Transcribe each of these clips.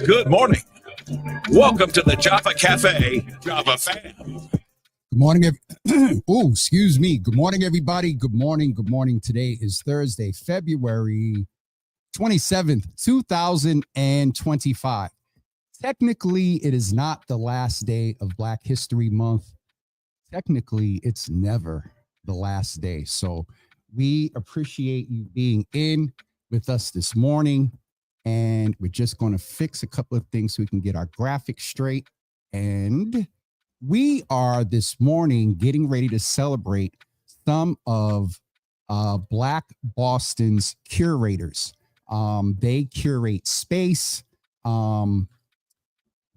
Good morning. Welcome to the Java Cafe, Java fam. Good morning. Excuse me. Good morning, everybody. Good morning. Good morning. Today is Thursday, February 27th, 2025. Technically, it is not the last day of Black History Month. Technically, it's never the last day. So we appreciate you being in with us this morning. And we're just going to fix a couple of things so we can get our graphics straight. And we are this morning getting ready to celebrate some of Black Boston's curators. They curate space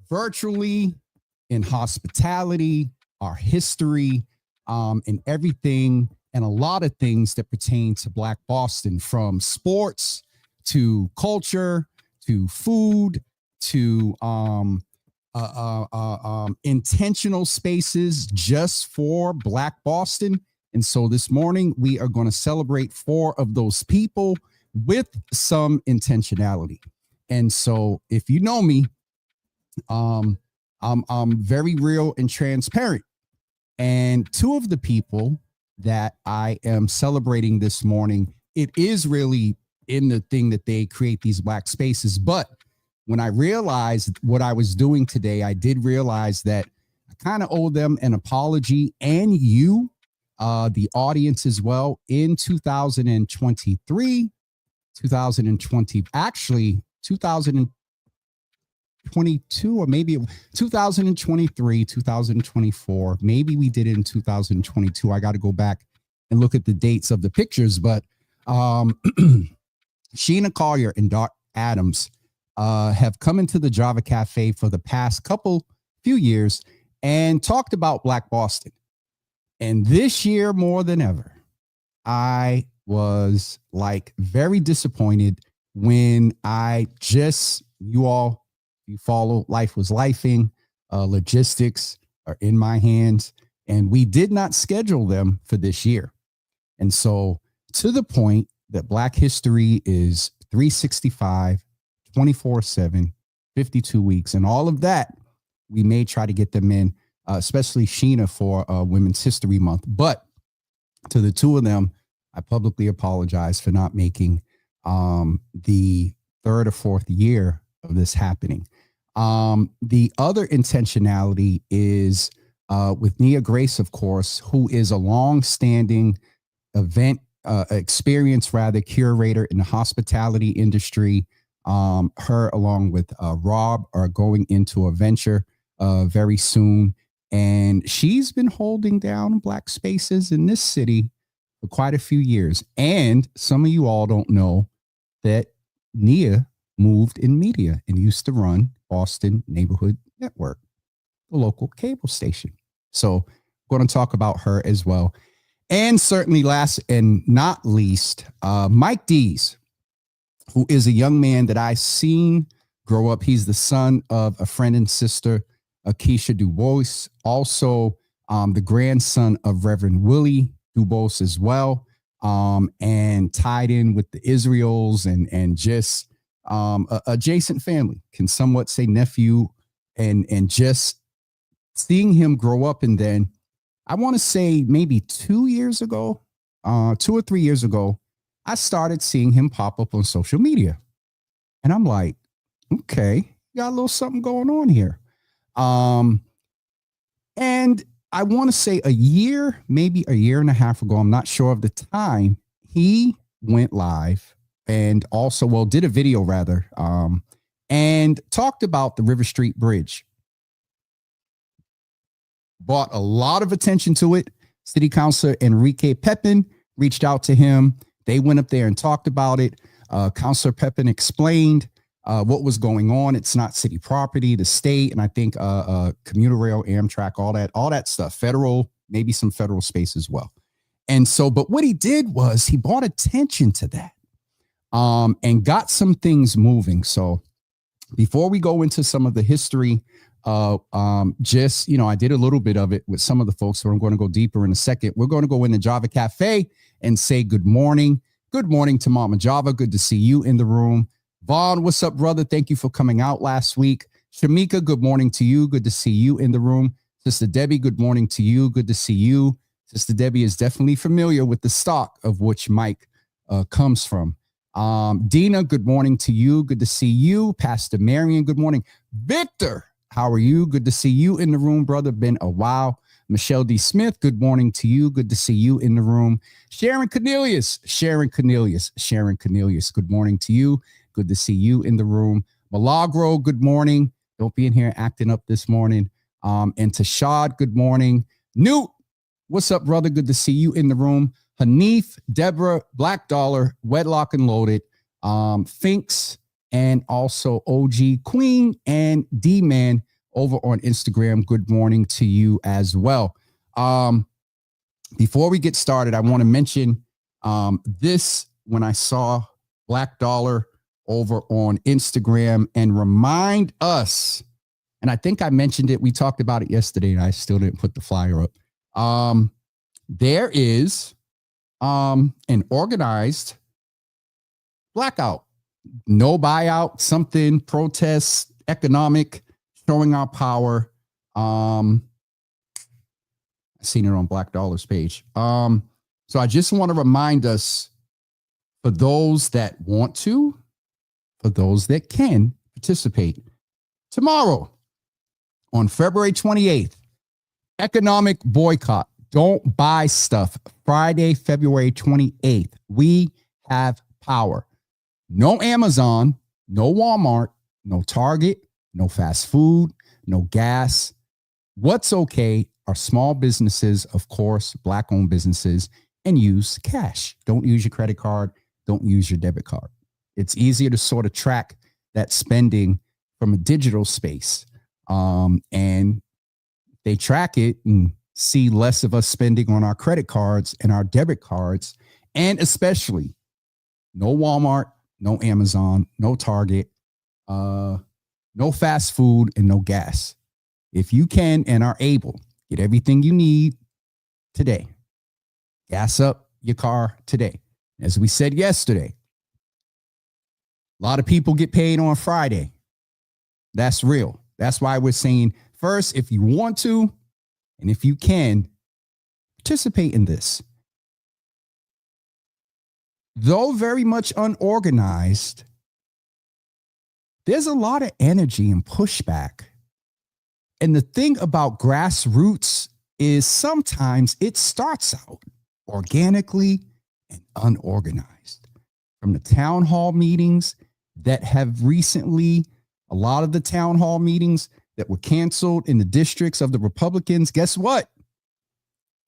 virtually, in hospitality, our history, and everything, and a lot of things that pertain to Black Boston, from sports to culture, to food, to intentional spaces just for Black Boston. And so this morning we are going to celebrate 4 of those people with some intentionality. And so if you know me, I'm very real and transparent. And 2 of the people that I am celebrating this morning, it is really in the thing that they create these Black spaces. But when I realized what I was doing today, I did realize that I kind of owe them an apology, and you, the audience as well. In 2023, 2022, or maybe 2023, 2024, maybe we did it in 2022. I got to go back and look at the dates of the pictures, but Sheena Collier and Doc Adams have come into the Java Cafe for the past couple few years, and talked about Black Boston. And this year, more than ever, I was like very disappointed when you follow Life Was Lifing, logistics are in my hands, and we did not schedule them for this year. And so to the point that Black history is 365, 24/7, 52 weeks, and all of that, we may try to get them in, especially Sheena for Women's History Month. But to the two of them, I publicly apologize for not making the third or fourth year of this happening. The other intentionality is with Nia Grace, of course, who is a long-standing curator in the hospitality industry. Her, along with Rob, are going into a venture very soon. And she's been holding down Black spaces in this city for quite a few years. And some of you all don't know that Nia moved in media and used to run Boston Neighborhood Network, the local cable station. So we're going to talk about her as well. And certainly last and not least, Mike Deez, who is a young man that I seen grow up. He's the son of a friend and sister, Keisha DuBois, also the grandson of Reverend Willie DuBois as well, and tied in with the Israels and just adjacent family, can somewhat say nephew, and just seeing him grow up. And then I want to say maybe 2 years ago, 2 or 3 years ago, I started seeing him pop up on social media. And I'm like, okay, got a little something going on here. And I want to say maybe a year and a half ago, I'm not sure of the time, he went live and also, did a video rather, and talked about the River Street Bridge. Brought a lot of attention to it. City Councilor Enrique Pepin reached out to him. They went up there and talked about it. Councilor Pepin explained what was going on. It's not city property, the state, and I think commuter rail, Amtrak, all that stuff, federal, maybe some federal space as well. And so, but what he did was he brought attention to that and got some things moving. So before we go into some of the history, I did a little bit of it with some of the folks, so I'm going to go deeper in a second. We're going to go in the Java Cafe and say good morning. Good morning to Mama Java. Good to see you in the room. Vaughn, what's up, brother? Thank you for coming out last week. Shamika, good morning to you. Good to see you in the room. Sister Debbie, good morning to you. Good to see you. Sister Debbie is definitely familiar with the stock of which Mike comes from. Dina, good morning to you. Good to see you. Pastor Marion, good morning. Victor, how are you? Good to see you in the room, brother. Been a while. Michelle D. Smith, good morning to you. Good to see you in the room. Sharon Cornelius, good morning to you. Good to see you in the room. Milagro, good morning. Don't be in here acting up this morning. And Tashad, good morning. Newt, what's up, brother? Good to see you in the room. Hanif, Deborah, Black Dollar, Wedlock and Loaded, Finks, and also OG Queen and D-Man over on Instagram. Good morning to you as well. Before we get started, I want to mention this when I saw Black Dollar over on Instagram and remind us, and I think I mentioned it, we talked about it yesterday and I still didn't put the flyer up. There is an organized blackout, no buyout, something, protest, economic, showing our power. I've seen it on Black Dollar's page. So I just want to remind us, for those that want to, for those that can participate, tomorrow on February 28th, economic boycott. Don't buy stuff. Friday, February 28th. We have power. No Amazon, no Walmart, no Target, no fast food, no gas. What's okay are small businesses, of course, Black-owned businesses, and use cash. Don't use your credit card. Don't use your debit card. It's easier to sort of track that spending from a digital space. And they track it and see less of us spending on our credit cards and our debit cards, and especially no Walmart, no Amazon, no Target, no fast food, and no gas. If you can and are able, get everything you need today. Gas up your car today. As we said yesterday, a lot of people get paid on Friday. That's real. That's why we're saying, first, if you want to, and if you can, participate in this. Though very much unorganized, there's a lot of energy and pushback. And the thing about grassroots is sometimes it starts out organically and unorganized. From the town hall meetings that have recently, a lot of the town hall meetings that were canceled in the districts of the Republicans, guess what?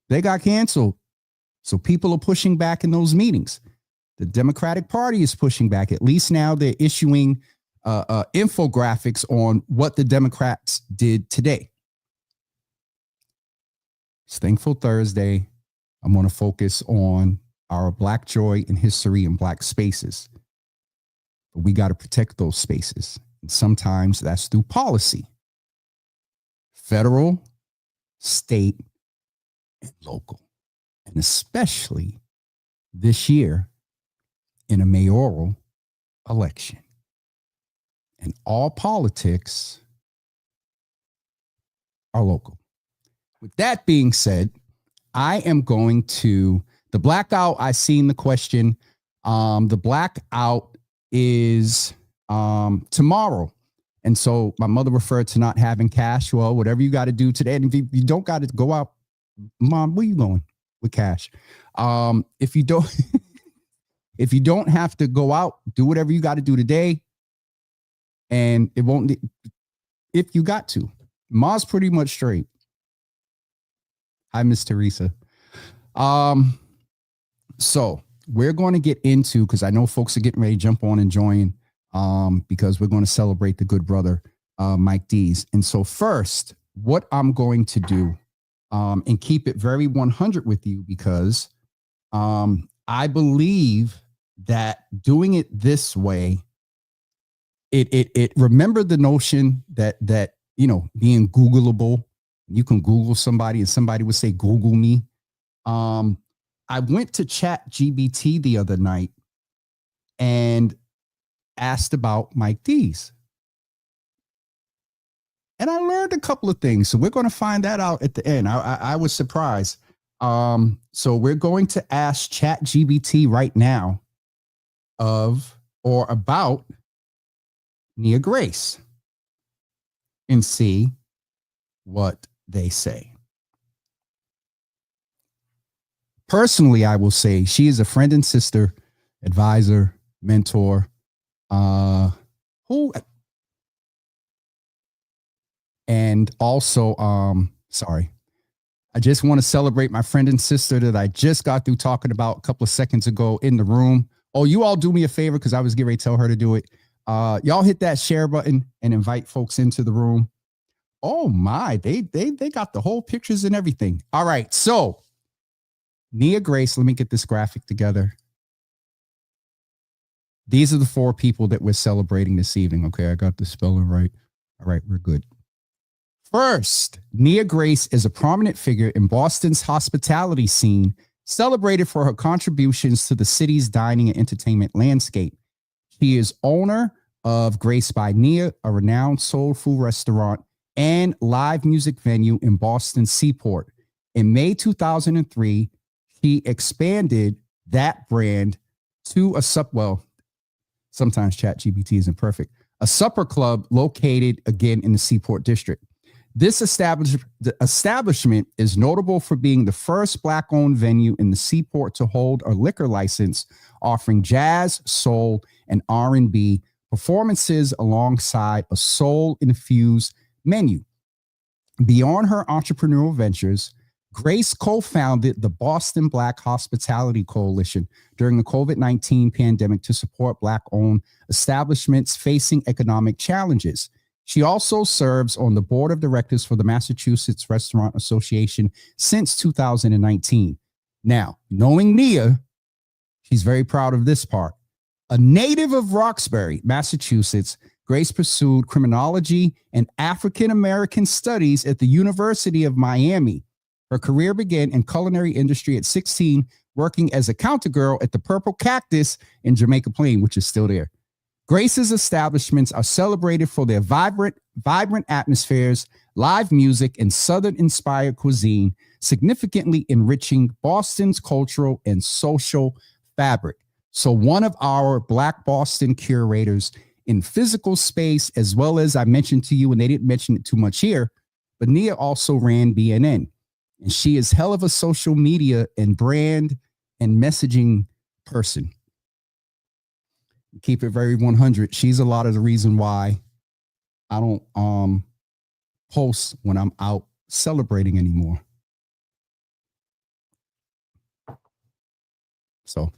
They got canceled. So people are pushing back in those meetings. The Democratic Party is pushing back. At least now they're issuing infographics on what the Democrats did today. It's Thankful Thursday. I'm going to focus on our Black joy and history and Black spaces. But we got to protect those spaces. And sometimes that's through policy. Federal, state, and local. And especially this year in a mayoral election. And all politics are local. With that being said, I am going to the blackout. I seen the question. The blackout is tomorrow. And so my mother referred to not having cash. Well, whatever you got to do today. And if you don't got to go out, Mom, where you going with cash? If you don't, if you don't have to go out, do whatever you got to do today. And it won't, if you got to. Ma's pretty much straight. Hi, Miss Teresa. So we're going to get into, because I know folks are getting ready to jump on and join, because we're going to celebrate the good brother, Mike Deez. And so first, what I'm going to do, and keep it very 100 with you, because I believe that doing it this way, it remember the notion that you know, being Googleable, you can Google somebody and somebody would say, Google me. I went to ChatGPT the other night and asked about Mike Deez. And I learned a couple of things. So we're going to find that out at the end. I was surprised. So we're going to ask ChatGPT right now about Nia Grace and see what they say. Personally, I will say she is a friend and sister, advisor, mentor, and also, sorry, I just want to celebrate my friend and sister that I just got through talking about a couple of seconds ago in the room. Oh, you all do me a favor, because I was getting ready to tell her to do it. Y'all hit that share button and invite folks into the room. Oh my, they got the whole pictures and everything. All right, so Nia Grace, let me get this graphic together. These are the 4 people that we're celebrating this evening. Okay, I got the spelling right. All right, we're good. First, Nia Grace is a prominent figure in Boston's hospitality scene, celebrated for her contributions to the city's dining and entertainment landscape. She is owner of Grace by Nia, a renowned soul food restaurant and live music venue in Boston's Seaport. In May 2003, he expanded that brand to sometimes ChatGPT isn't perfect, a supper club located again in the Seaport district. This establishment is notable for being the first Black-owned venue in the Seaport to hold a liquor license, offering jazz, soul, and R&B performances alongside a soul-infused menu. Beyond her entrepreneurial ventures, Grace co-founded the Boston Black Hospitality Coalition during the COVID-19 pandemic to support Black-owned establishments facing economic challenges. She also serves on the board of directors for the Massachusetts Restaurant Association since 2019. Now, knowing Nia, she's very proud of this part. A native of Roxbury, Massachusetts, Grace pursued criminology and African-American studies at the University of Miami. Her career began in culinary industry at 16, working as a counter girl at the Purple Cactus in Jamaica Plain, which is still there. Grace's establishments are celebrated for their vibrant atmospheres, live music, and Southern-inspired cuisine, significantly enriching Boston's cultural and social fabric. So one of our Black Boston curators in physical space, as well as I mentioned to you, and they didn't mention it too much here, but Nia also ran BNN. And she is hell of a social media and brand and messaging person. Keep it very 100. She's a lot of the reason why I don't post when I'm out celebrating anymore. So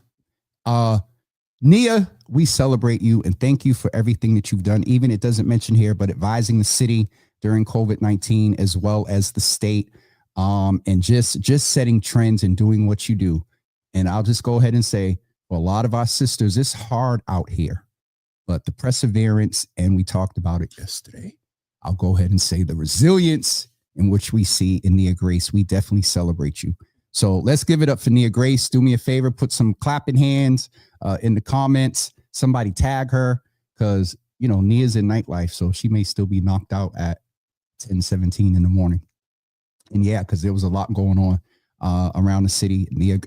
Nia, we celebrate you and thank you for everything that you've done. Even it doesn't mention here, but advising the city during COVID-19 as well as the state, and just setting trends and doing what you do. And I'll just go ahead and say, for a lot of our sisters, it's hard out here, but the perseverance, and we talked about it yesterday, I'll go ahead and say the resilience in which we see in Nia Grace, we definitely celebrate you. So let's give it up for Nia Grace. Do me a favor, put some clapping hands in the comments. Somebody tag her because, you know, Nia's in nightlife, so she may still be knocked out at 10:17 in the morning. And yeah, because there was a lot going on around the city. Nia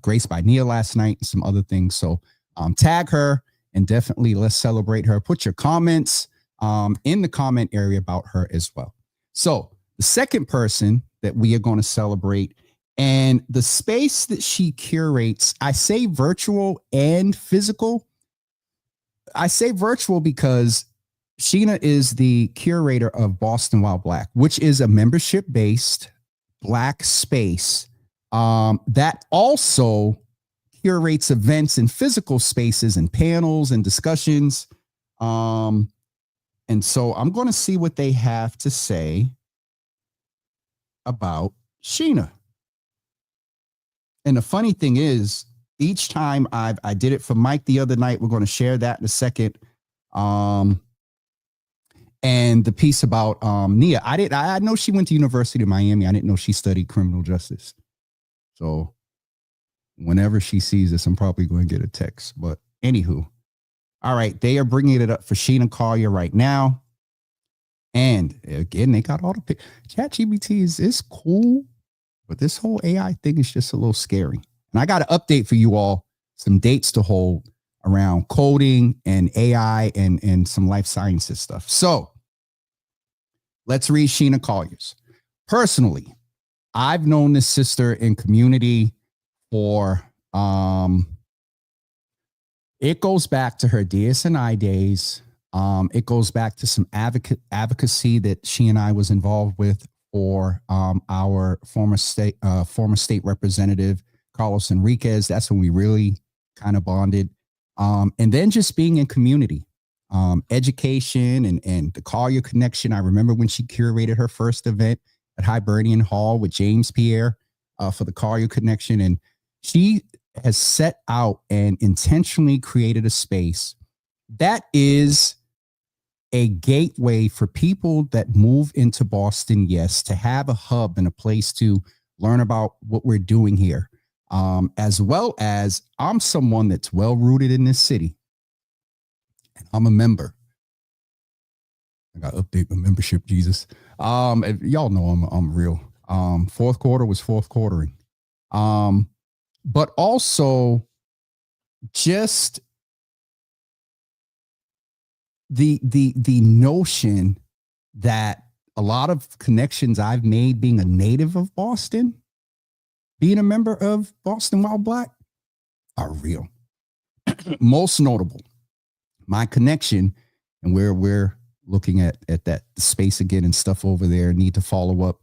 Grace by Nia last night and some other things. So tag her and definitely let's celebrate her. Put your comments in the comment area about her as well. So the second person that we are going to celebrate and the space that she curates, I say virtual and physical. I say virtual because Sheena is the curator of Boston While Black, which is a membership-based Black space that also curates events in physical spaces and panels and discussions. And so I'm going to see what they have to say about Sheena. And the funny thing is, each time I did it for Mike the other night, we're going to share that in a second. And the piece about Nia, I know she went to University of Miami. I didn't know she studied criminal justice. So whenever she sees this, I'm probably going to get a text. But anywho, all right, they are bringing it up for Sheena Collier right now. And again, they got all the ChatGPT is cool, but this whole AI thing is just a little scary. And I got an update for you all, some dates to hold around coding and AI and some life sciences stuff. So let's read Sheena Collier's. Personally, I've known this sister in community for, it goes back to her DSNI days. It goes back to some advocacy that she and I was involved with for our former state representative, Carlos Enriquez. That's when we really kind of bonded. And then just being in community, education and the Collier connection. I remember when she curated her first event at Hibernian Hall with James Pierre for the Collier connection. And she has set out and intentionally created a space that is a gateway for people that move into Boston, yes, to have a hub and a place to learn about what we're doing here. As well as I'm someone that's well rooted in this city. And I'm a member. I got to update my membership, Jesus. Y'all know I'm real. Fourth quarter was fourth quartering. But also just the notion that a lot of connections I've made being a native of Boston, being a member of Boston While Black, are real. Most notable, my connection, and we're looking at that space again and stuff over there, need to follow up.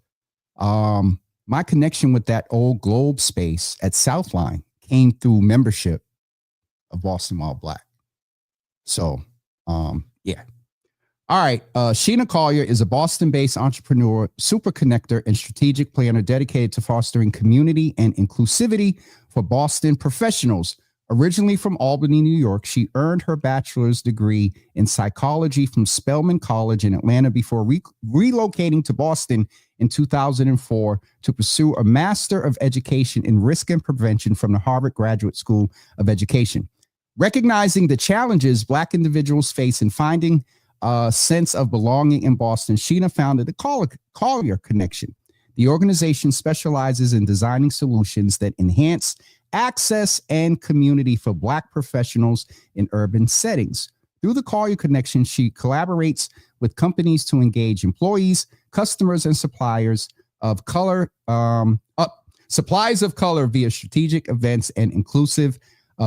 My connection with that old Globe space at Southline came through membership of Boston While Black. So, yeah. All right. Sheena Collier is a Boston-based entrepreneur, super connector, and strategic planner dedicated to fostering community and inclusivity for Boston professionals. Originally from Albany, New York, she earned her bachelor's degree in psychology from Spelman College in Atlanta before relocating to Boston in 2004 to pursue a Master of Education in Risk and Prevention from the Harvard Graduate School of Education. Recognizing the challenges Black individuals face in finding a sense of belonging in Boston, Sheena founded the Collier Connection. The organization specializes in designing solutions that enhance access and community for Black professionals in urban settings. Through the Collier Connection, she collaborates with companies to engage employees, customers, and suppliers of color, supplies of color via strategic events and inclusive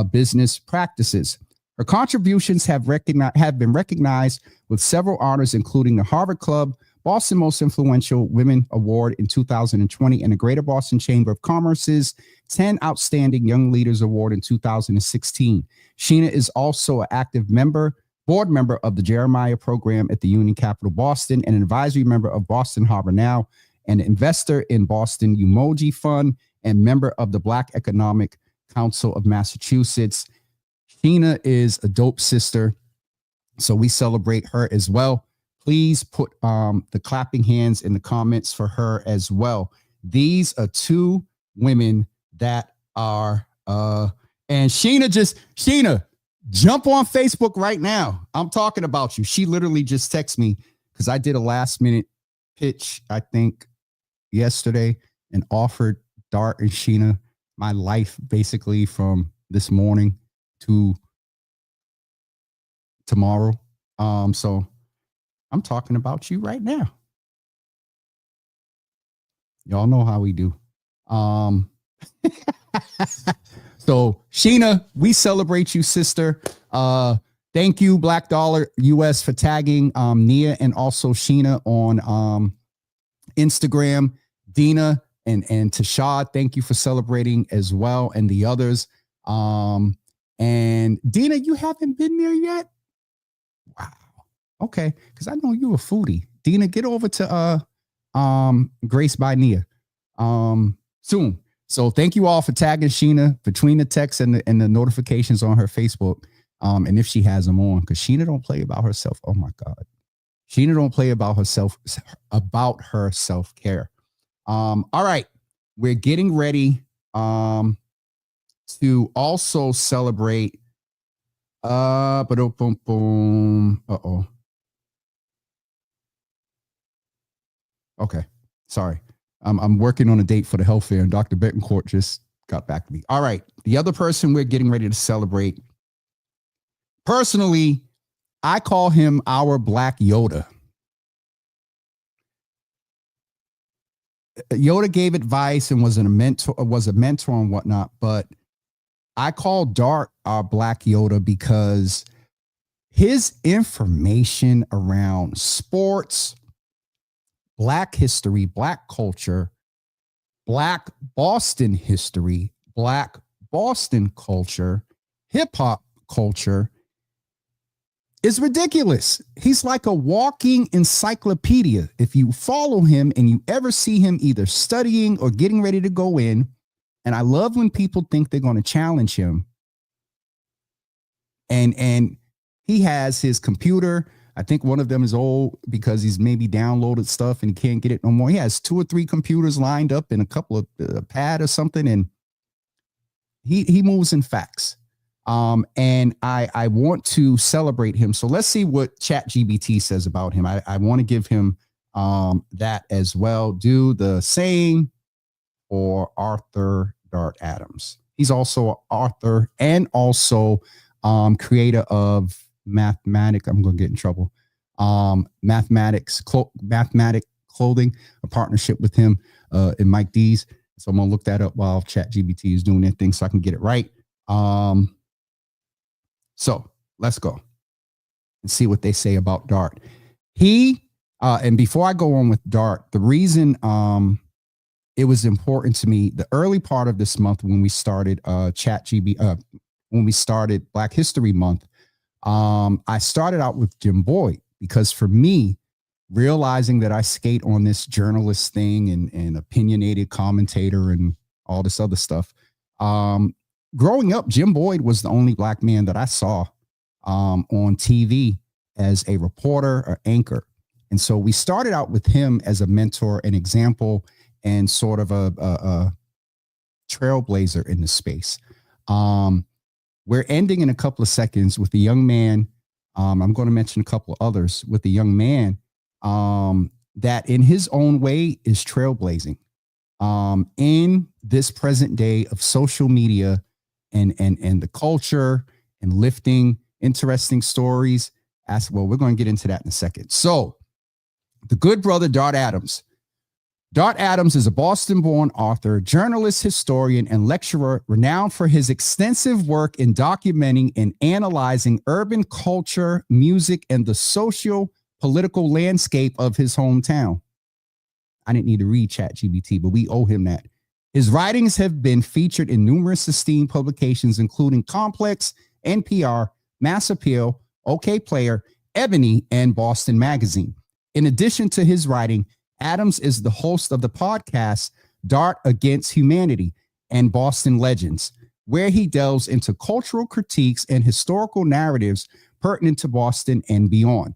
business practices. Her contributions have been recognized with several honors, including the Harvard Club, Boston Most Influential Women Award in 2020, and the Greater Boston Chamber of Commerce's 10 Outstanding Young Leaders Award in 2016. Sheena is also an active board member of the Jeremiah Program at the Union Capital Boston, and an advisory member of Boston Harbor Now, an investor in Boston Umoji Fund, and member of the Black Economic Council of Massachusetts. Sheena is a dope sister, so we celebrate her as well. Please put the clapping hands in the comments for her as well. These are two women that are, and Sheena, jump on Facebook right now. I'm talking about you. She literally just texted me because I did a last minute pitch, I think yesterday, and offered Dart and Sheena my life basically from this morning to tomorrow. So I'm talking about you right now. Y'all know how we do. So Sheena, we celebrate you, sister. Thank you, Black Dollar US, for tagging Nia and also Sheena on Instagram. Dina and Tashad, thank you for celebrating as well, and the others. And Dina, you haven't been there yet? Wow. Okay, because I know you a foodie. Dina, get over to Grace by Nia soon. So thank you all for tagging Sheena between the texts and the notifications on her Facebook. And if she has them on, because Sheena don't play about herself. Oh my God. Sheena don't play about her self-care. All right. We're getting ready to also celebrate. Okay. Sorry. I'm working on a date for the health fair, and Dr. Betancourt just got back to me. All right. The other person we're getting ready to celebrate, personally, I call him our Black Yoda. Yoda gave advice and was a mentor and whatnot, but I call Dart our Black Yoda because his information around sports, Black history, Black culture, Black Boston history, Black Boston culture, hip hop culture is ridiculous. He's like a walking encyclopedia. If you follow him and you ever see him either studying or getting ready to go in, and I love when people think they're going to challenge him. And he has his computer. I think one of them is old because he's maybe downloaded stuff and he can't get it no more. He has 2 or 3 computers lined up in a couple of pad or something, and he moves in facts. And I want to celebrate him. So let's see what ChatGPT says about him. I want to give him that as well. Do the same for Arthur Dart Adams. He's also an author and also creator of Mathematic. I'm going to get in trouble. Mathematic Clothing, a partnership with him and Mike Deez. So I'm going to look that up while ChatGPT is doing their thing so I can get it right. So let's go and see what they say about Dart. And before I go on with Dart, the reason it was important to me, the early part of this month when we started when we started Black History Month, I started out with Jim Boyd because for me, realizing that I skate on this journalist thing and opinionated commentator and all this other stuff. Growing up, Jim Boyd was the only black man that I saw on TV as a reporter or anchor. And so we started out with him as a mentor, an example, and sort of a trailblazer in the space. We're ending in a couple of seconds with a young man. I'm going to mention a couple of others with a young man that in his own way is trailblazing in this present day of social media and the culture and lifting interesting stories. Well, we're going to get into that in a second. So the good brother, Dart Adams. Dart Adams is a Boston-born author, journalist, historian, and lecturer renowned for his extensive work in documenting and analyzing urban culture, music, and the socio-political landscape of his hometown. I didn't need to read ChatGPT, but we owe him that. His writings have been featured in numerous esteemed publications, including Complex, NPR, Mass Appeal, OK Player, Ebony, and Boston Magazine. In addition to his writing, Adams is the host of the podcast Dart Against Humanity and Boston Legends, where he delves into cultural critiques and historical narratives pertinent to Boston and beyond.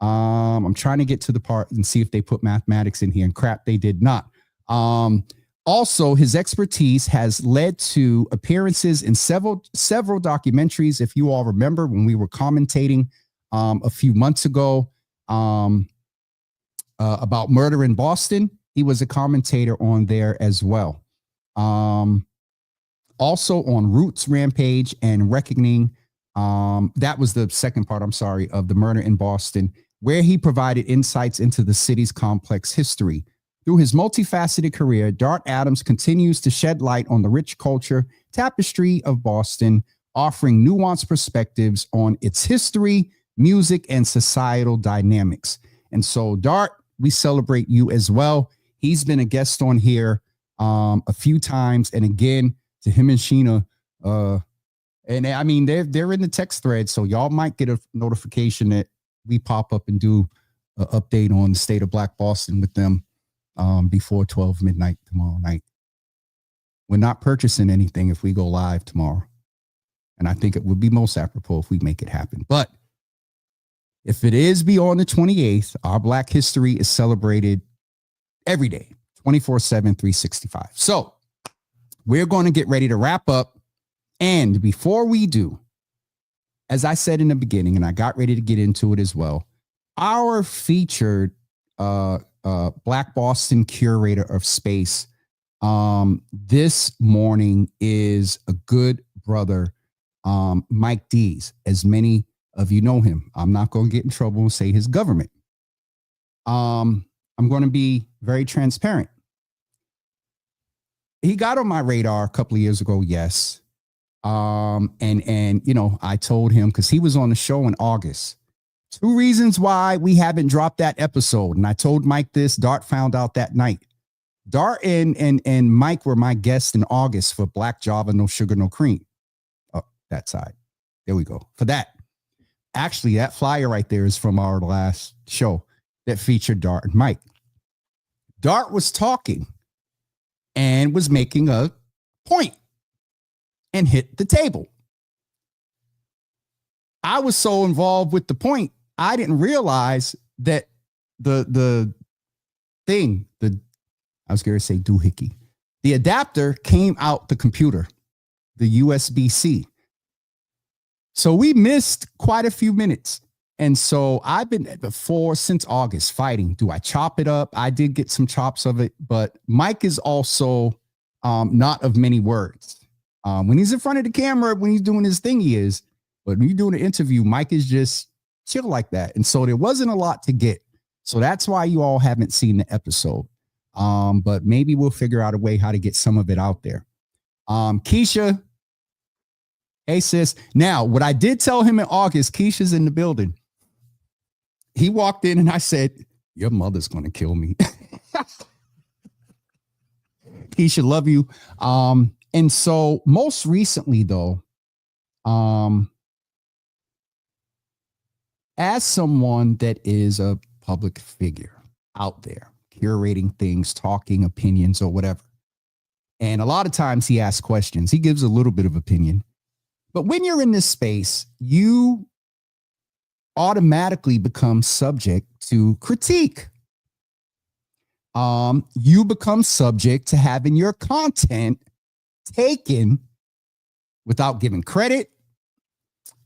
I'm trying to get to the part and see if they put mathematics in here, and crap, they did not. Also, his expertise has led to appearances in several documentaries. If you all remember when we were commentating a few months ago, about murder in Boston, he was a commentator on there as well. Also on Roots Rampage and Reckoning. That was the second part, I'm sorry, of the murder in Boston, where he provided insights into the city's complex history. Through his multifaceted career, Dart Adams continues to shed light on the rich culture tapestry of Boston, offering nuanced perspectives on its history, music, and societal dynamics. And so, Dart, we celebrate you as well. He's been a guest on here a few times. And again, to him and Sheena, and I mean, they're in the text thread, so y'all might get a notification that we pop up and do an update on the state of Black Boston with them before 12 midnight tomorrow night. We're not purchasing anything if we go live tomorrow. And I think it would be most apropos if we make it happen. But if it is beyond the 28th, our Black history is celebrated every day, 24/7, 365. So we're going to get ready to wrap up. And before we do, as I said in the beginning, and I got ready to get into it as well, our featured Black Boston curator of space this morning is a good brother, Mike Deez, as many of you know him. I'm not going to get in trouble and say his government. I'm going to be very transparent. He got on my radar a couple of years ago, yes. And you know, I told him, because he was on the show in August, 2 reasons why we haven't dropped that episode. And I told Mike this. Dart found out that night. Dart and Mike were my guests in August for Black Java, No Sugar, No Cream. Oh, that side. There we go. For that. Actually, that flyer right there is from our last show that featured Dart and Mike. Dart was talking and was making a point and hit the table. I was so involved with the point, I didn't realize that the thing, I was going to say doohickey, the adapter came out the computer, the USB-C. So we missed quite a few minutes. And so I've been since August fighting. Do I chop it up? I did get some chops of it, but Mike is also not of many words. When he's in front of the camera, when he's doing his thing, he is. But when you're doing an interview, Mike is just chill like that. And so there wasn't a lot to get. So that's why you all haven't seen the episode. But maybe we'll figure out a way how to get some of it out there. Keisha. Hey, sis. Now, what I did tell him in August, Keisha's in the building. He walked in and I said, your mother's going to kill me. Keisha, love you. And so most recently, though, as someone that is a public figure out there, curating things, talking opinions or whatever. And a lot of times he asks questions. He gives a little bit of opinion. But when you're in this space, you automatically become subject to critique. You become subject to having your content taken without giving credit.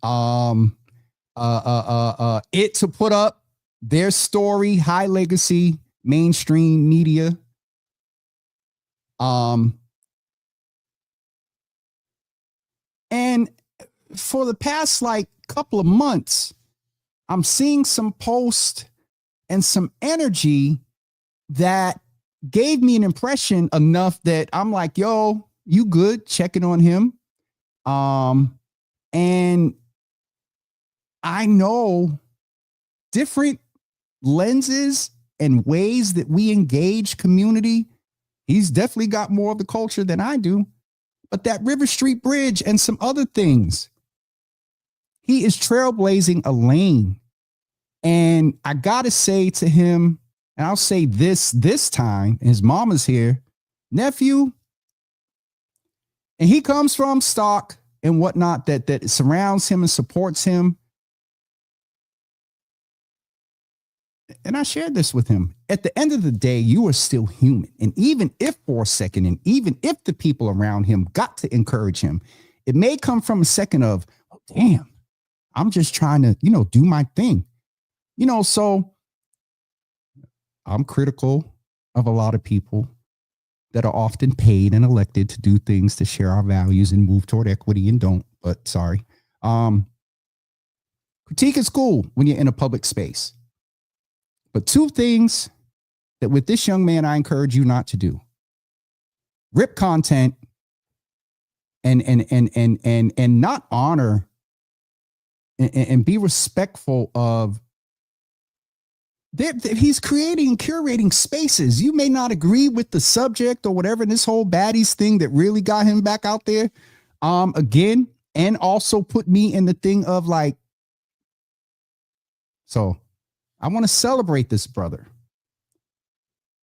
It to put up their story, high legacy, mainstream media. And for the past like couple of months, I'm seeing some posts and some energy that gave me an impression enough that I'm like, yo, you good? Checking on him. And I know different lenses and ways that we engage community. He's definitely got more of the culture than I do. But that River Street Bridge and some other things, he is trailblazing a lane. And I got to say to him, and I'll say this time, his mama's here, nephew, and he comes from stock and whatnot that surrounds him and supports him. And I shared this with him. At the end of the day, you are still human. And even if for a second, and even if the people around him got to encourage him, it may come from a second of, oh, damn, I'm just trying to, do my thing. So I'm critical of a lot of people that are often paid and elected to do things to share our values and move toward equity and don't, but sorry. Critique is cool when you're in a public space. But two things that with this young man, I encourage you not to do: rip content and not honor and be respectful of that he's creating and curating spaces. You may not agree with the subject or whatever, this whole baddies thing that really got him back out there again, and also put me in the thing of like, so I want to celebrate this brother.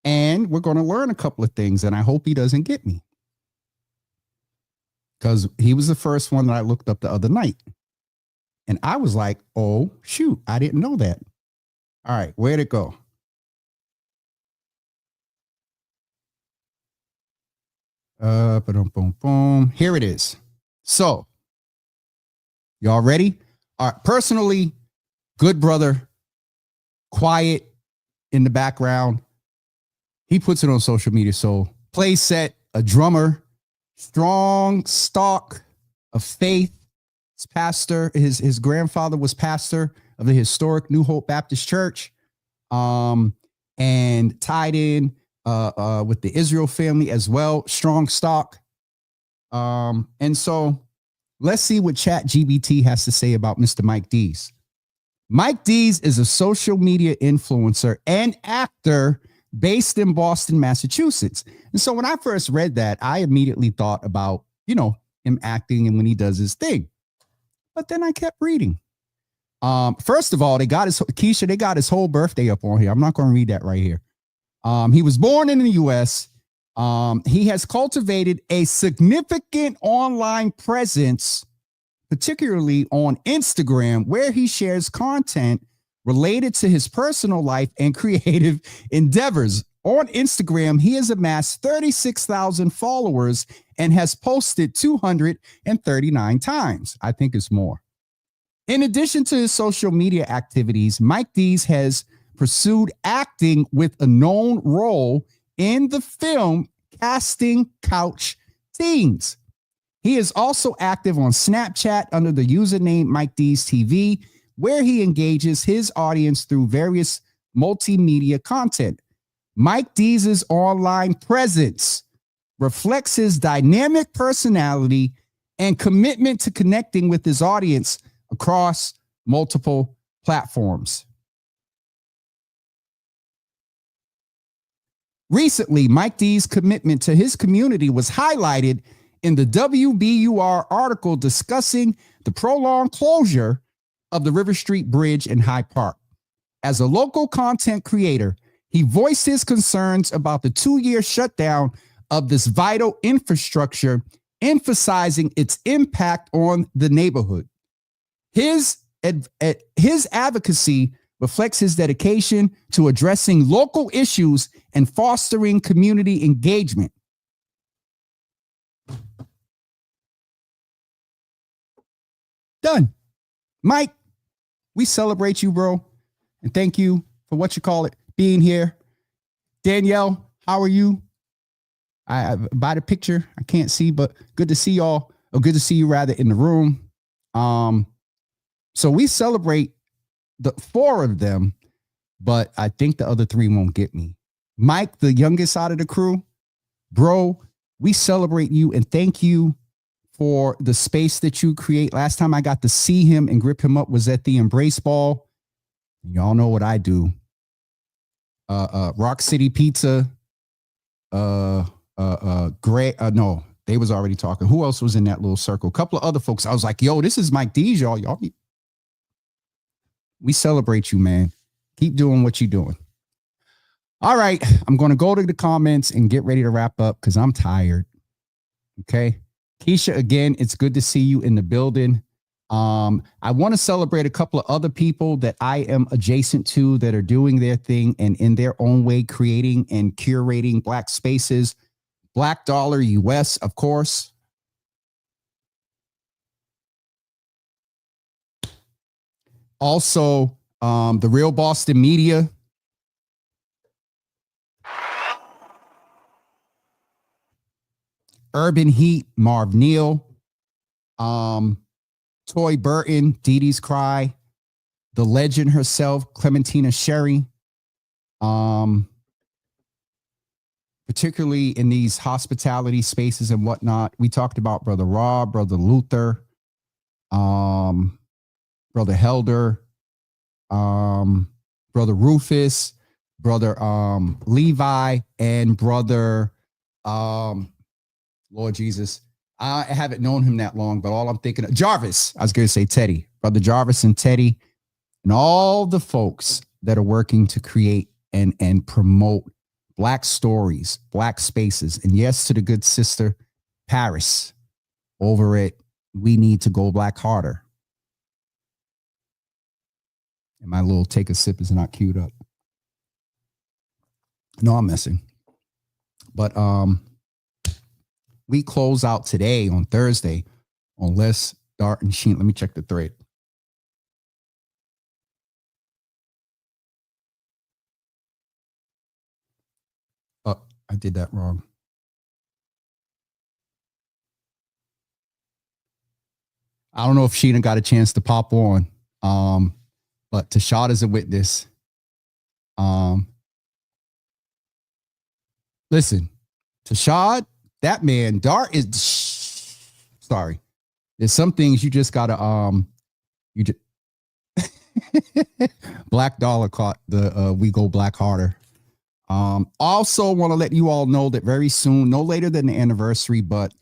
And we're going to learn a couple of things, and I hope he doesn't get me. Because he was the first one that I looked up the other night. And I was like, oh, shoot, I didn't know that. All right, where'd it go? Boom. Here it is. So, y'all ready? All right, personally, good brother. Quiet in the background. He puts it on social media. So play set, a drummer, strong stock of faith. His pastor, his grandfather was pastor of the historic New Hope Baptist Church, and tied in with the Israel family as well. Strong stock. And so let's see what ChatGPT has to say about Mr. Mike Deez. Mike Deez is a social media influencer and actor based in Boston, Massachusetts. And so when I first read that, I immediately thought about, him acting and when he does his thing. But then I kept reading. First of all, they got his whole birthday up on here. I'm not going to read that right here. He was born in the U.S. He has cultivated a significant online presence, particularly on Instagram, where he shares content related to his personal life and creative endeavors. On Instagram, he has amassed 36,000 followers and has posted 239 times. I think it's more. In addition to his social media activities, Mike Deez has pursued acting with a known role in the film Casting Couch Teens. He is also active on Snapchat under the username Mike Deez TV, where he engages his audience through various multimedia content. Mike Deez's online presence reflects his dynamic personality and commitment to connecting with his audience across multiple platforms. Recently, Mike Deez's commitment to his community was highlighted in the WBUR article discussing the prolonged closure of the River Street Bridge in Hyde Park. As a local content creator, he voiced his concerns about the 2-year shutdown of this vital infrastructure, emphasizing its impact on the neighborhood. His advocacy reflects his dedication to addressing local issues and fostering community engagement. Done. Mike, we celebrate you, bro. And thank you for being here. Danielle, how are you? I by the picture, I can't see, but good to see y'all, or good to see you rather in the room. So we celebrate the 4 of them, but I think the other 3 won't get me. Mike, the youngest out of the crew, bro, we celebrate you and thank you for the space that you create. Last time I got to see him and grip him up was at the Embrace Ball. Y'all know what I do. Rock City Pizza. No, they was already talking. Who else was in that little circle? A couple of other folks. I was like, yo, this is Mike Deez, y'all. We celebrate you, man. Keep doing what you're doing. All right. I'm going to go to the comments and get ready to wrap up because I'm tired. Okay. Keisha, again, it's good to see you in the building. I want to celebrate a couple of other people that I am adjacent to that are doing their thing and in their own way creating and curating Black spaces. Black Dollar US, of course. Also, the Real Boston Media. Urban Heat, Marv Neal. Toy Burton, Deez Cry. The legend herself, Clementina Sherry. Particularly in these hospitality spaces and whatnot. We talked about Brother Rob, Brother Luther, Brother Helder, Brother Rufus, Brother Levi, and Brother Lord Jesus. I haven't known him that long, but all I'm thinking of Jarvis. I was going to say Teddy, Brother Jarvis and Teddy, and all the folks that are working to create and promote Black stories, Black spaces. And yes, to the good sister Paris over at We Need to Go Black Harder. And my little take a sip is not queued up. No, I'm messing. But we close out today on Thursday on Les, Dart, and Sheen. Let me check the thread. Oh, I did that wrong. I don't know if Sheena got a chance to pop on. But Tashad is a witness. Listen, Tashad, that man, Dart is sorry. There's some things you just gotta you just Black Dollar caught the We Go Black Harder. Also want to let you all know that very soon, no later than the anniversary, but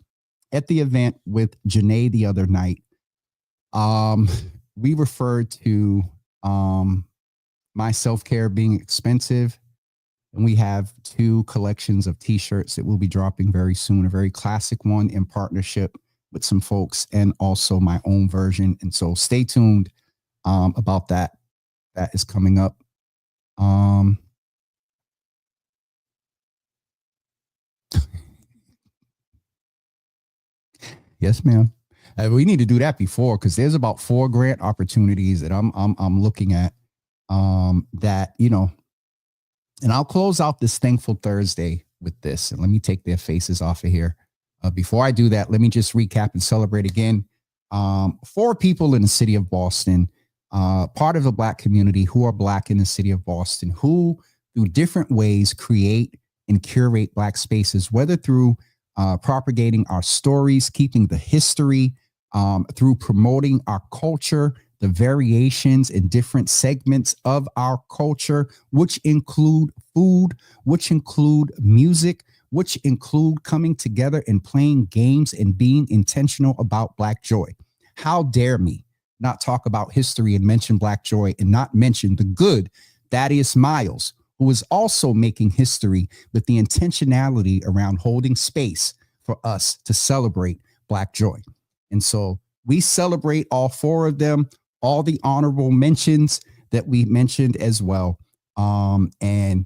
at the event with Janae the other night, we referred to my self-care being expensive. And we have 2 collections of t-shirts that will be dropping very soon. A very classic one in partnership with some folks and also my own version. And so stay tuned about that. That is coming up. Yes, ma'am. We need to do that before because there's about 4 grant opportunities that I'm looking at that, you know. And I'll close out this Thankful Thursday with this. And let me take their faces off of here. Before I do that, let me just recap and celebrate again. 4 people in the city of Boston, part of the Black community who are Black in the city of Boston, who through different ways create and curate Black spaces, whether through propagating our stories, keeping the history, through promoting our culture, the variations in different segments of our culture, which include food, which include music, which include coming together and playing games and being intentional about Black joy. How dare me not talk about history and mention Black Joy and not mention the good Thaddeus Miles, who is also making history with the intentionality around holding space for us to celebrate Black Joy. And so we celebrate all four of them, all the honorable mentions that we mentioned as well. And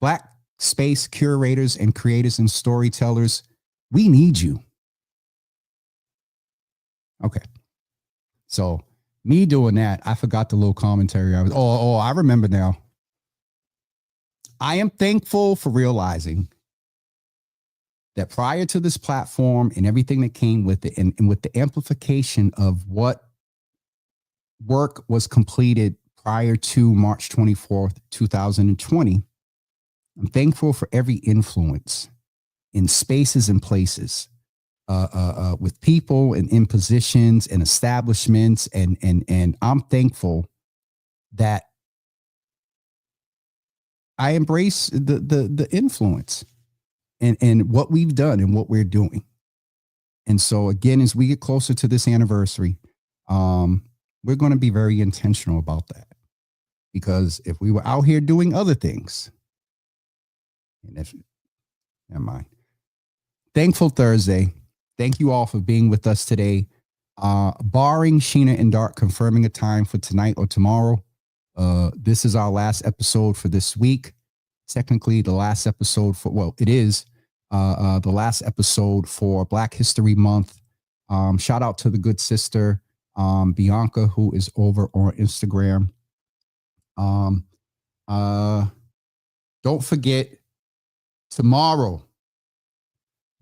Black space curators and creators and storytellers, we need you. Okay. So me doing that, I forgot the little commentary. I remember now. I am thankful for realizing that prior to this platform and everything that came with it, and with the amplification of what work was completed prior to March 24th, 2020, I'm thankful for every influence in spaces and places, with people and in positions and establishments. And I'm thankful that I embrace the influence and what we've done and what we're doing. And so again, as we get closer to this anniversary, we're going to be very intentional about that, because if we were out here doing other things, and if, never mind. Thankful Thursday. Thank you all for being with us today. Barring Sheena and Dark confirming a time for tonight or tomorrow, this is our last episode for this week. Technically, the last episode for, well, it is the last episode for Black History Month. Shout out to the good sister, Bianca, who is over on Instagram. Don't forget, tomorrow,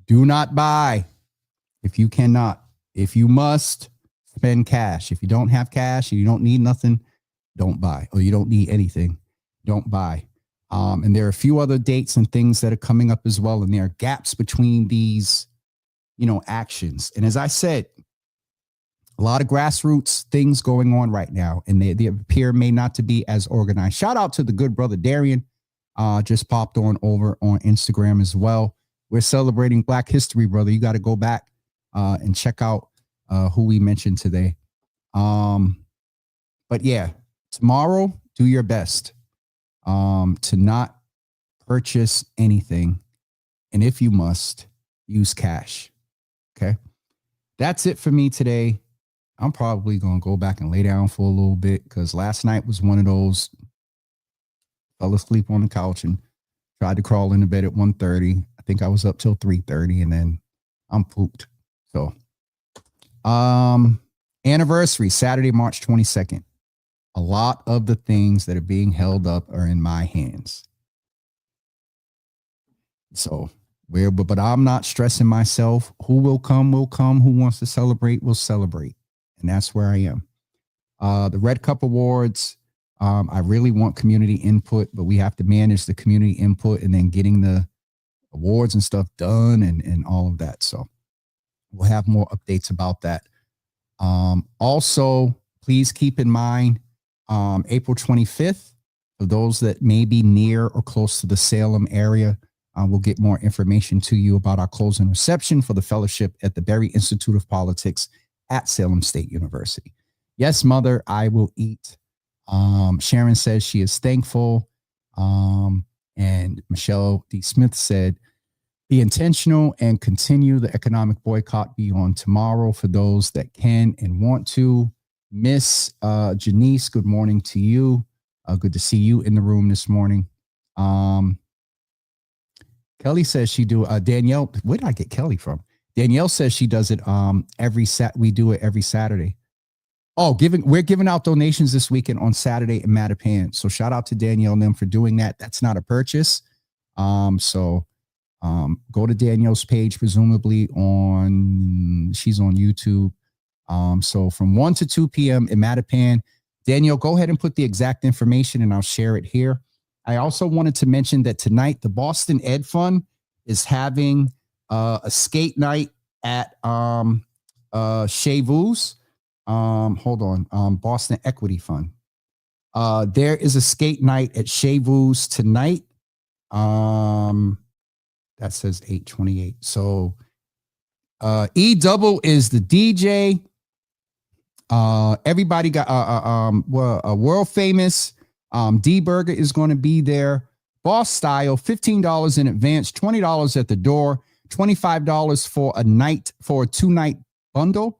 do not buy if you cannot. If you must, spend cash. If you don't have cash and you don't need nothing, don't buy. Or you don't need anything, don't buy. And there are a few other dates and things that are coming up as well. And there are gaps between these, actions. And as I said, a lot of grassroots things going on right now, and they appear may not to be as organized. Shout out to the good brother Darian, just popped on over on Instagram as well. We're celebrating Black History, brother. You got to go back and check out who we mentioned today. But yeah, tomorrow, do your best to not purchase anything. And if you must, use cash. Okay. That's it for me today. I'm probably going to go back and lay down for a little bit, because last night was one of those, fell asleep on the couch and tried to crawl into bed at 1:30. I think I was up till 3:30, and then I'm pooped. So, anniversary, Saturday, March 22nd. A lot of the things that are being held up are in my hands. So, but I'm not stressing myself. Who will come, will come. Who wants to celebrate, will celebrate. And that's where I am. The Red Cup Awards, I really want community input, but we have to manage the community input and then getting the awards and stuff done and all of that. So we'll have more updates about that. Also, please keep in mind, April 25th, for those that may be near or close to the Salem area, we'll get more information to you about our closing reception for the fellowship at the Berry Institute of Politics at Salem State University. Yes, mother, I will eat. Sharon says she is thankful. And Michelle D. Smith said, be intentional and continue the economic boycott beyond tomorrow for those that can and want to. Miss Janice, good morning to you. Good to see you in the room this morning. Kelly says she do, Danielle, where did I get Kelly from? Danielle says she does it we do it every Saturday. Oh, we're giving out donations this weekend on Saturday in Mattapan. So shout out to Danielle and them for doing that. That's not a purchase. So go to Danielle's page, presumably she's on YouTube. So from 1 to 2 p.m. in Mattapan. Danielle, go ahead and put the exact information and I'll share it here. I also wanted to mention that tonight the Boston Ed Fund is having a skate night at Chez Vous. Hold on, Boston Equity Fund. There is a skate night at Chez Vous tonight. That says 8:28. So E-Double is the DJ. Everybody got a world famous D Burger is going to be there. Boss Style, $15 in advance, $20 at the door, $25 for a 2-night bundle.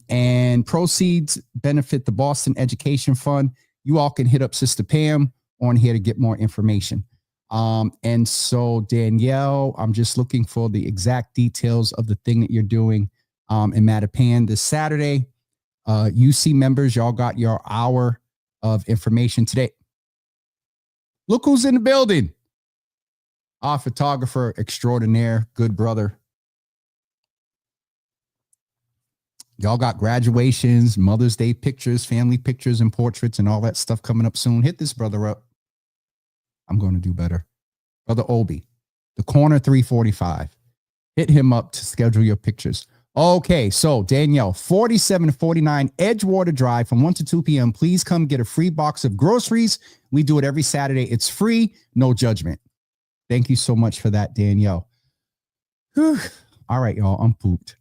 And proceeds benefit the Boston Education Fund. You all can hit up Sister Pam on here to get more information. And so Danielle, I'm just looking for the exact details of the thing that you're doing in Mattapan this Saturday. UC members, y'all got your hour of information today. Look who's in the building. Our photographer extraordinaire, good brother. Y'all got graduations, Mother's Day pictures, family pictures and portraits and all that stuff coming up soon. Hit this brother up. I'm going to do better. Brother Obi, the corner 345. Hit him up to schedule your pictures. Okay, so Danielle, 4749 Edgewater Drive from 1 to 2 p.m. Please come get a free box of groceries. We do it every Saturday. It's free, no judgment. Thank you so much for that, Danielle. Whew. All right, y'all, I'm pooped.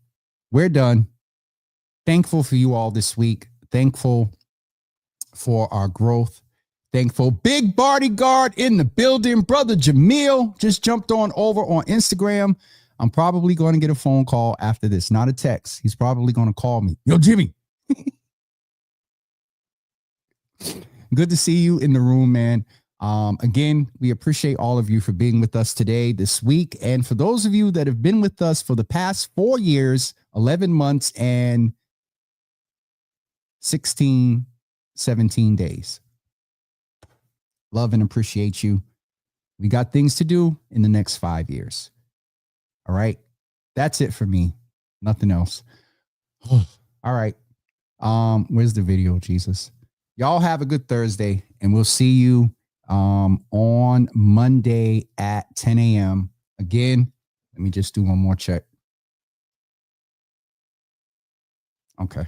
We're done. Thankful for you all this week. Thankful for our growth. Thankful. Big bodyguard in the building. Brother Jamil just jumped on over on Instagram. I'm probably going to get a phone call after this, not a text. He's probably going to call me. Yo, Jimmy. Good to see you in the room, man. Again, we appreciate all of you for being with us today, this week. And for those of you that have been with us for the past 4 years, 11 months, and 16, 17 days. Love and appreciate you. We got things to do in the next 5 years. All right. That's it for me. Nothing else. All right. Where's the video, Jesus? Y'all have a good Thursday, and we'll see you on Monday at 10 a.m. Again, let me just do one more check. Okay.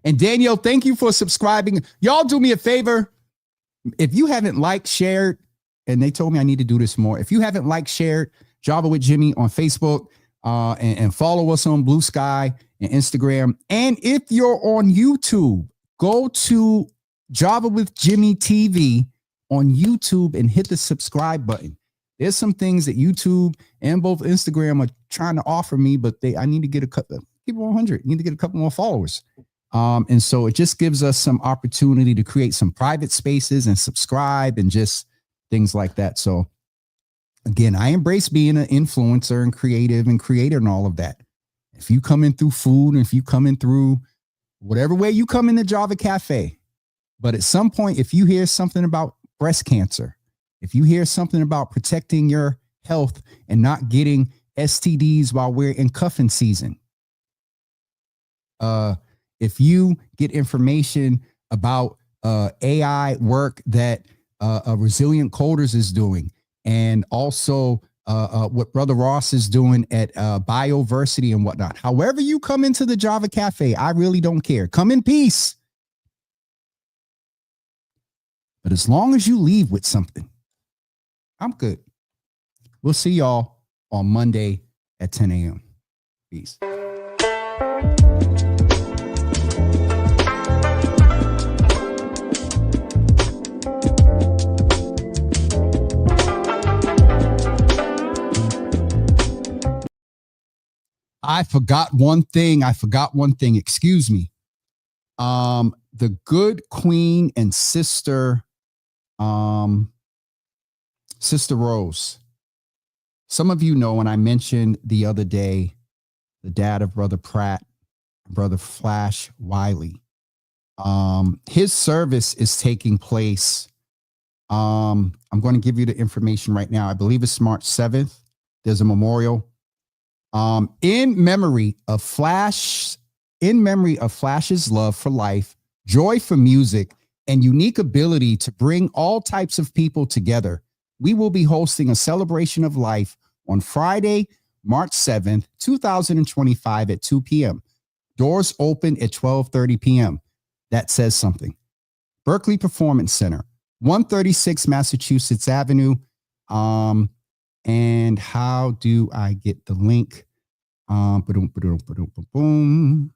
And Danielle, thank you for subscribing. Y'all do me a favor. If you haven't liked, shared, and they told me I need to do this more. If you haven't liked, shared Java with Jimmy on Facebook and follow us on Blue Sky and Instagram. And if you're on YouTube, go to Java with Jimmy TV on YouTube and hit the subscribe button. There's some things that YouTube and both Instagram are trying to offer me, but I need to get a couple, people 100, need to get a couple more followers. And so it just gives us some opportunity to create some private spaces and subscribe and just things like that. So again, I embrace being an influencer and creative and creator and all of that. If you come in through food, and if you come in through whatever way you come in the Java Cafe, but at some point, if you hear something about breast cancer, if you hear something about protecting your health and not getting STDs while we're in cuffing season, if you get information about AI work that Resilient Coders is doing, and also what Brother Ross is doing at Bioversity and whatnot. However you come into the Java Cafe, I really don't care. Come in peace. But as long as you leave with something, I'm good. We'll see y'all on Monday at 10 a.m. Peace. I forgot one thing. Excuse me. The good queen and sister, Sister Rose. Some of you know when I mentioned the other day, the dad of Brother Pratt, Brother Flash Wiley. His service is taking place. I'm going to give you the information right now. I believe it's March 7th. There's a memorial. In memory of Flash's love for life, joy for music, and unique ability to bring all types of people together, we will be hosting a celebration of life on Friday, March 7th, 2025 at 2 p.m. Doors open at 12:30 p.m. That says something. Berkeley Performance Center, 136 Massachusetts Avenue. And how do I get the link? Boom.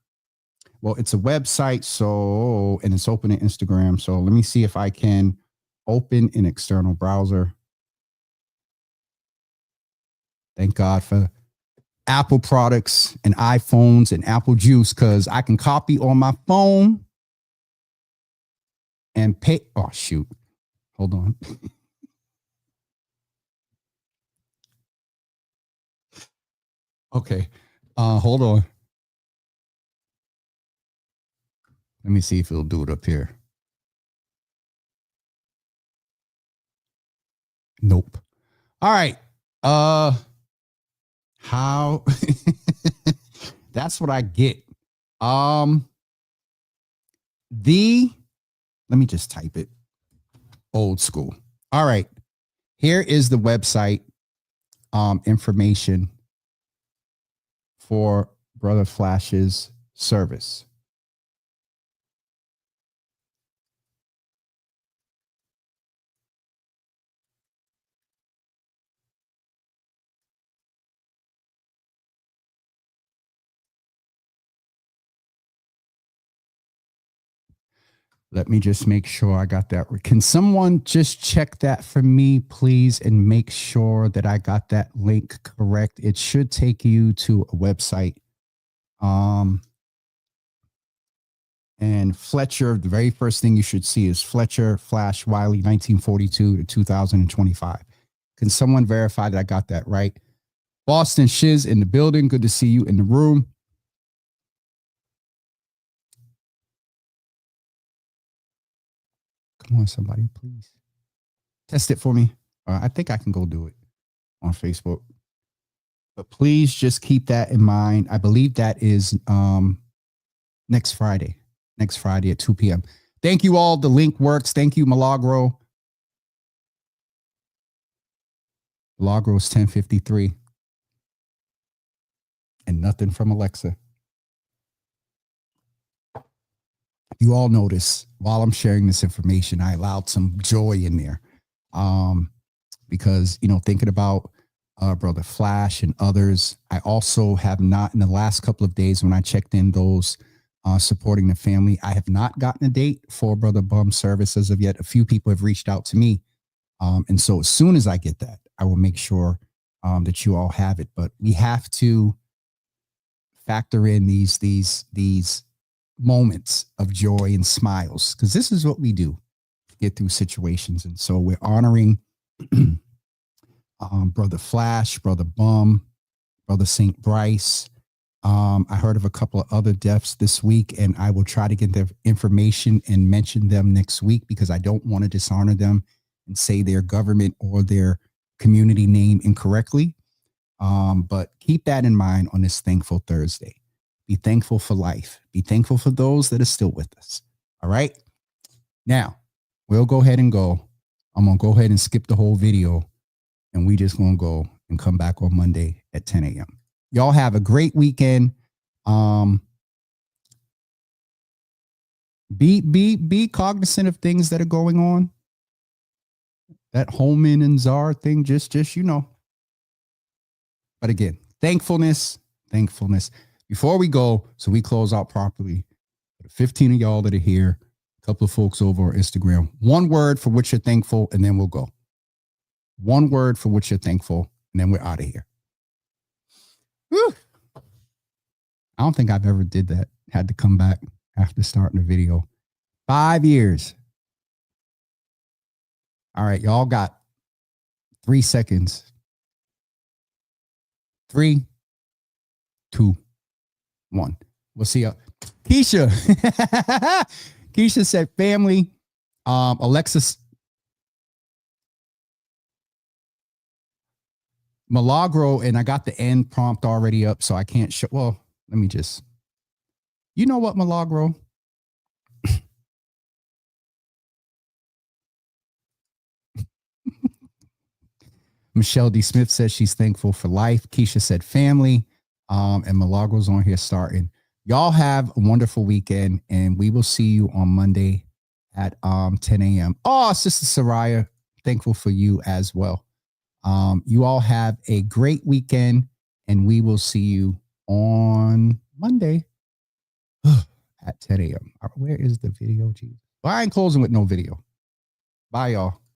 Well, it's a website, so, and it's open in Instagram. So let me see if I can open an external browser. Thank God for Apple products and iPhones and Apple Juice, because I can copy on my phone and pay. Oh, shoot. Hold on. Okay. Hold on. Let me see if it'll do it up here. Nope. All right. How that's what I get. Let me just type it. Old school. All right. Here is the website information for Brother Flash's service. Let me just make sure I got that. Can someone just check that for me, please, and make sure that I got that link correct? It should take you to a website. And Fletcher, the very first thing you should see is Fletcher Flash Wiley, 1942 to 2025. Can someone verify that I got that right? Boston Shiz in the building. Good to see you in the room. Come on, somebody, please. Test it for me. I think I can go do it on Facebook. But please just keep that in mind. I believe that is next Friday at 2 p.m. Thank you all. The link works. Thank you, Milagro. Milagro is 1053. And nothing from Alexa. You all notice while I'm sharing this information, I allowed some joy in there. Because, thinking about Brother Flash and others, I also have not, in the last couple of days when I checked in those supporting the family, I have not gotten a date for Brother Bum service as of yet. A few people have reached out to me. And so as soon as I get that, I will make sure that you all have it. But we have to factor in these moments of joy and smiles, because this is what we do to get through situations. And so we're honoring Brother Flash, Brother Bum, Brother St. Bryce. I heard of a couple of other deaths this week, and I will try to get their information and mention them next week, because I don't want to dishonor them and say their government or their community name incorrectly. But keep that in mind on this Thankful Thursday. Be thankful for life. Be thankful for those that are still with us. All right. Now, we'll go ahead and go. I'm going to go ahead and skip the whole video, and we just going to go and come back on Monday at 10 a.m. Y'all have a great weekend. Be cognizant of things that are going on. That Holman and Czar thing, just But again, thankfulness. Before we go, so we close out properly, 15 of y'all that are here, a couple of folks over on Instagram, one word for which you're thankful, and then we'll go. One word for which you're thankful, and then we're out of here. Whew. I don't think I've ever did that. Had to come back after starting the video. 5 years. All right, y'all got 3 seconds. 3, 2, 1. We'll see you. Keisha. Keisha said family. Alexis. Milagro, and I got the end prompt already up, so I can't show. Well, let me just. You know what, Milagro? Michelle D. Smith says she's thankful for life. Keisha said family. And Milagro's on here starting. Y'all have a wonderful weekend, and we will see you on Monday at 10 a.m. Oh, Sister Soraya, thankful for you as well. You all have a great weekend, and we will see you on Monday at 10 a.m. Where is the video, Jesus? Well, I ain't closing with no video. Bye, y'all.